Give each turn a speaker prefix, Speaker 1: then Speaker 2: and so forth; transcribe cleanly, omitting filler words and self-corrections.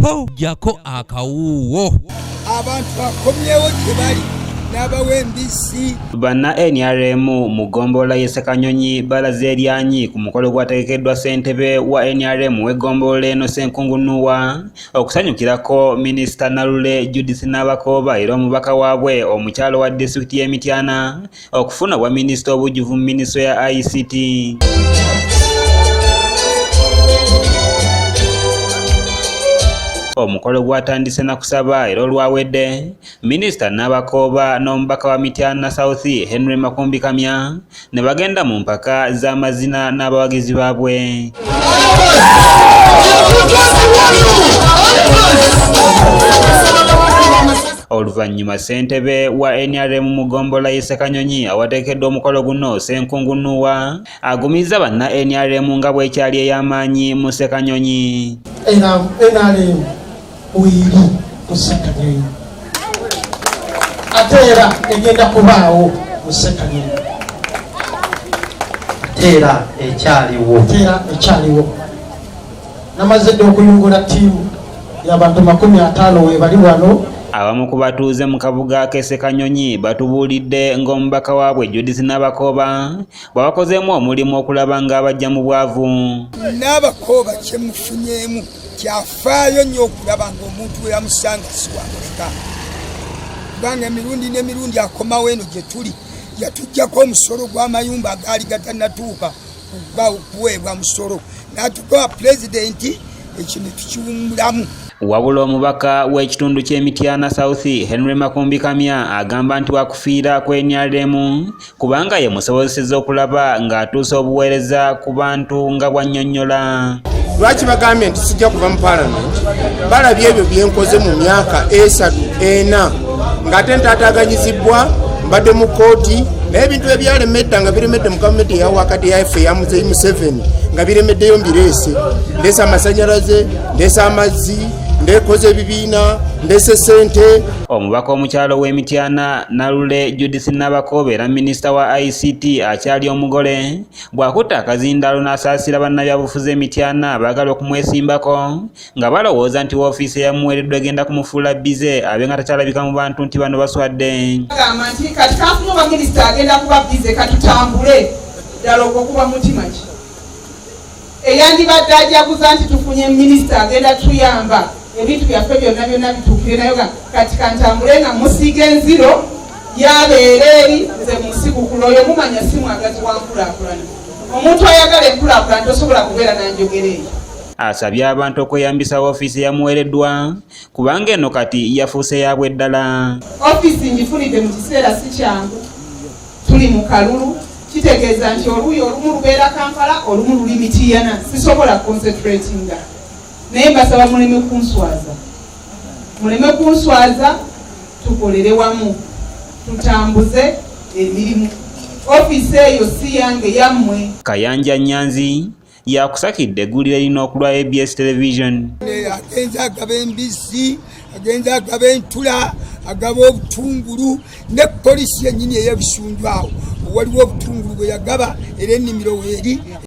Speaker 1: po jako akawuwo
Speaker 2: abantu bakomyewo tebali n'abawembisi
Speaker 3: banna NRM mu ggombolola y'e Ssekanyonyi balaze eryanyi ku mukolo gwategekeddwa ssentebe wa NRM w'eggombolola eno Ssenkungunuwa okusanyukirako minisita Nalule Judith Nabakooba era omubaka waabwe omukyalo wa disitulikiti y'e Mityana okufuna bwa minisita obujjuvu mu minisitule ya ICT. Omukolo gwatandise na kusaba era olwawedde minisita Nabakooba n'omubaka wa Mityana South Henry Makumbikamya ne bagenda mu mpaka z'amazina n'abawagizi baabwe. Oluvannyuma ssentebe wa NRM mu ggombolola y'e Ssekanyonyi awateekeddwa omukolo guno Ssenkungunuwa agumizza banna NRM nga bw'ekyali ey'amaanyi mu Ssekanyonyi.
Speaker 4: NRM wiri mu Ssekanyonyi ate era egenda kubaawo mu Ssekanyonyi
Speaker 5: era ekyaliwo namaze dde okuyungula ttiimu y'abantu 50 webali wano.
Speaker 3: Abamu ku batuuze mu kabuga k'e Ssekanyonyi batubuulidde ng'omubaka waabwe Judith Nabakooba bwabakozeemu omulimu okulaba ng'abajja mu bwavu.
Speaker 2: Nabakooba kyemufunyeemu kyafaayo nnyo okulaba ng'omuntu we yamusanga siwamuleka kubanga emirundi n'emirundi akomawo eno gye tuli yatuggyako omusolo gw'amayumba agaali gatannatuuka kuweebwa musolo n'atukowa pulezidenti ekyo ne tukiwummulamu.
Speaker 3: Wabula omubaka w'ekitundu ky'e Mityana South Henry Makumbikamya agamba nti wakufiira ku NRM kubanga ye musobozesezza okulaba ng'atuusa obuweereza ku bantu nga bwannyonnyola.
Speaker 6: Lwaki bagambye nti sijja kuva mu Parliament balabye ebyo byenkoze mu myaka 3-4 ng'ate ntaataaganyizibwa mbadde mu kooti naye ebintu ebyalemedda nga biremedde mu gavumenti eya wakati yaffe eya Muzeeyi Museveni nga biremeddeyo mbireese. Ndeese amasanyalaze, ndeese amazzi, ndekoze ebibiina, ndeese ssente.
Speaker 3: Omubaka omukyalo w'e Mityana Nalule Judith Nabakooba era minisita wa ICT akyali omugole bw'akutta akazindaalo n'asaasira bannabyabufuzi e Mityana abaagala okumwesimbako nga balowooza nti woofiisi eyamuweereddwa egenda kumufuula bize abe nga takyalabika mu bantu nti bano baswadde.
Speaker 7: Agamba nti kati kafuna oba minisita agenda kuba bize katutambule ddala okwo kuba mutima ki eyandibadde ajaguza nti tufunye minisita agenda tuyamba ebintu byaffe byonna bituukire nayo kati kantambule nga musiiga enziro yabeera eri nze musigukula oyo mumanya si mwagazi wa nkulaakulana. Omuntu ayagala enkulaakulana tosobola kubeera nanjogera eyo.
Speaker 3: Asabye abantu okweyambisa woofiisi yamuweereddwa kubanga eno kati yafuuse yaabwe ddala.
Speaker 7: Ofiisi ngifunidde mu kiseera si kyangu, tuli mu kalulu kitegeeza nti oluuyi olumu lubeera Kampala olumu luli Mityana sisobola concentratinga naye mbasaba muleme kunswaza tukolere wamu tutambuze emirimu. Ofiisi eyo si yange yammwe.
Speaker 3: Kayanja Nyanzi yakusakidde eggulire lino okulwa ABS Television.
Speaker 2: Agenza agaba embisi, agenza agaba entula, agaba obutungulu ne polisi yennyini ey'ebisundu awo waliwo obutungulu bwe yagaba era ennimiro weeri.